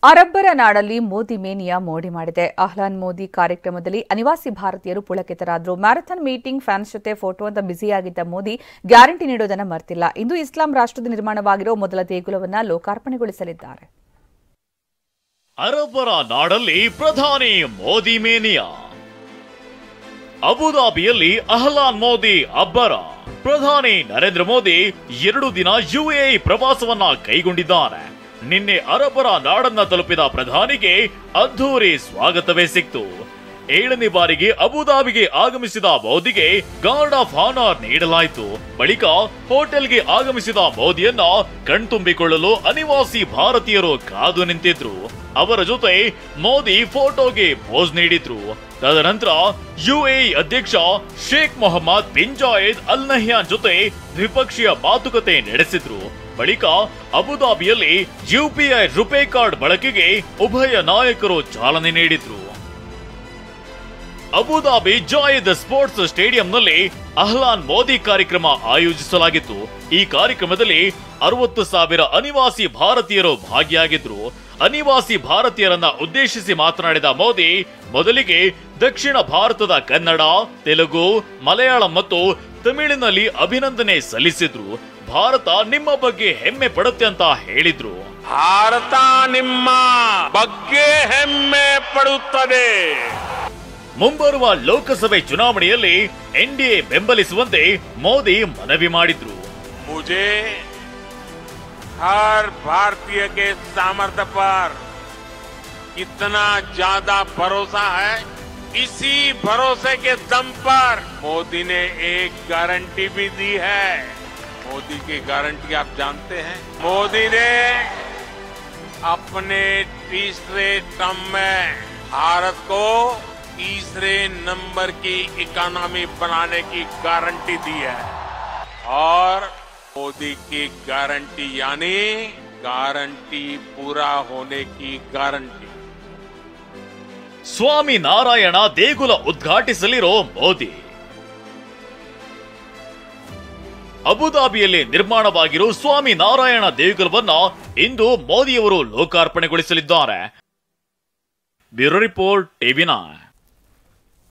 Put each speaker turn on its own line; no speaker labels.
ಅರಬ್ಬರ ನಾಡಲ್ಲಿ ಮೋದಿ ಮೇನಿಯಾ ಮೋಡಿ ಮಾಡಿದೆ. ಅಹ್ಲಾನ್ ಮೋದಿ ಕಾರ್ಯಕ್ರಮದಲ್ಲಿ ಅನಿವಾಸಿ ಭಾರತೀಯರು ಪುಳಕಿತರಾದರು. ಮ್ಯಾರಥಾನ್ ಮೀಟಿಂಗ್, ಫ್ಯಾನ್ಸ್ ಜೊತೆ ಫೋಟೋ ಅಂತ ಬ್ಯುಸಿಯಾಗಿದ್ದ ಮೋದಿ ಗ್ಯಾರಂಟಿ ನೀಡೋದನ್ನ ಮರ್ತಿಲ್ಲ. ಇಂದು ಇಸ್ಲಾಂ ರಾಷ್ಟ್ರದ ನಿರ್ಮಾಣವಾಗಿರೋ ಮೊದಲ ದೇಗುಲವನ್ನ ಲೋಕಾರ್ಪಣೆಗೊಳಿಸಲಿದ್ದಾರೆ.
ಅರಬ್ಬರ ನಾಡಲ್ಲಿ ಪ್ರಧಾನಿ ಮೋದಿ ಮೇನಿಯಾ. ಅಬುದಾಬಿಯಲ್ಲಿ ಅಹ್ಲಾನ್ ಮೋದಿ ಅಬ್ಬರ. ಪ್ರಧಾನಿ ನರೇಂದ್ರ ಮೋದಿ 2 ದಿನ ಯುಎಇ ಪ್ರವಾಸವನ್ನ ಕೈಗೊಂಡಿದ್ದಾರೆ. ನಿನ್ನೆ ಅರಬ್ಬರ ನಾಡನ್ನ ತಲುಪಿದ ಪ್ರಧಾನಿಗೆ ಅದ್ಧೂರಿ ಸ್ವಾಗತವೇ ಸಿಕ್ತು. 7ನೇ ಬಾರಿಗೆ ಅಬುದಾಬಿಗೆ ಆಗಮಿಸಿದ ಮೋದಿಗೆ ಗಾರ್ಡ್ ಆಫ್ ಆನರ್ ನೀಡಲಾಯಿತು. ಬಳಿಕ ಹೋಟೆಲ್ಗೆ ಆಗಮಿಸಿದ ಮೋದಿಯನ್ನ ಕಣ್ತುಂಬಿಕೊಳ್ಳಲು ಅನಿವಾಸಿ ಭಾರತೀಯರು ಕಾದು ನಿಂತಿದ್ರು. ಅವರ ಜೊತೆ ಮೋದಿ ಫೋಟೋಗೆ ಪೋಸ್ ನೀಡಿದ್ರು. ತದನಂತರ ಯುಎಇ ಅಧ್ಯಕ್ಷ Sheikh Mohammed bin Zayed Al Nahyan ಜೊತೆ ದ್ವಿಪಕ್ಷೀಯ ಮಾತುಕತೆ ನಡೆಸಿದ್ರು. ಬಳಿಕ ಅಬುದಾಬಿಯಲ್ಲಿ ಯುಪಿಐ ರುಪೇ ಕಾರ್ಡ್ ಬಳಕೆಗೆ ಉಭಯ ನಾಯಕರು ಚಾಲನೆ ನೀಡಿದ್ರು. ಅಬುದಾಬಿ ಜಾಯೆದ್ ಸ್ಪೋರ್ಟ್ಸ್ ಸ್ಟೇಡಿಯಂನಲ್ಲಿ ಅಹ್ಲಾನ್ ಮೋದಿ ಕಾರ್ಯಕ್ರಮ ಆಯೋಜಿಸಲಾಗಿತ್ತು. ಈ ಕಾರ್ಯಕ್ರಮದಲ್ಲಿ 60,000 ಅನಿವಾಸಿ ಭಾರತೀಯರು ಭಾಗಿಯಾಗಿದ್ರು. ಅನಿವಾಸಿ ಭಾರತೀಯರನ್ನ ಉದ್ದೇಶಿಸಿ ಮಾತನಾಡಿದ ಮೋದಿ ಮೊದಲಿಗೆ ದಕ್ಷಿಣ ಭಾರತದ ಕನ್ನಡ, ತೆಲುಗು, ಮಲಯಾಳಂ ಮತ್ತು ತಮಿಳಿನಲ್ಲಿ ಅಭಿನಂದನೆ ಸಲ್ಲಿಸಿದ್ರು. ಭಾರತ ನಿಮ್ಮ ಬಗ್ಗೆ ಹೆಮ್ಮೆ ಪಡುತ್ತೆ ಅಂತ ಹೇಳಿದ್ರು.
ಭಾರತ ನಿಮ್ಮ ಬಗ್ಗೆ ಹೆಮ್ಮೆ ಪಡುತ್ತದೆ.
ಮುಂಬರುವ ಲೋಕಸಭೆ ಚುನಾವಣೆಯಲ್ಲಿ ಎನ್ಡಿಎ ಬೆಂಬಲಿಸುವಂತೆ ಮೋದಿ ಮನವಿ ಮಾಡಿದ್ರು.
मुझे हर भारतीय के सामर्थ्य पर कितना ज्यादा भरोसा है, इसी भरोसे के दम पर मोदी ने एक गारंटी भी दी है. मोदी की गारंटी आप जानते हैं. मोदी ने अपने तीसरे टर्म में भारत को तीसरे नंबर की इकोनॉमी बनाने की गारंटी दी है. और मोदी की गारंटी यानी गारंटी पूरा होने की गारंटी.
ಸ್ವಾಮಿ ನಾರಾಯಣ ದೇಗುಲ ಉದ್ಘಾಟಿಸಲಿರೋ ಮೋದಿ. ಅಬುದಾಬಿಯಲ್ಲಿ ನಿರ್ಮಾಣವಾಗಿರೋ ಸ್ವಾಮಿ ನಾರಾಯಣ ದೇಗುಲವನ್ನ ಇಂದು ಮೋದಿಯವರು ಲೋಕಾರ್ಪಣೆಗೊಳಿಸಲಿದ್ದಾರೆ. Bureau report, TV9.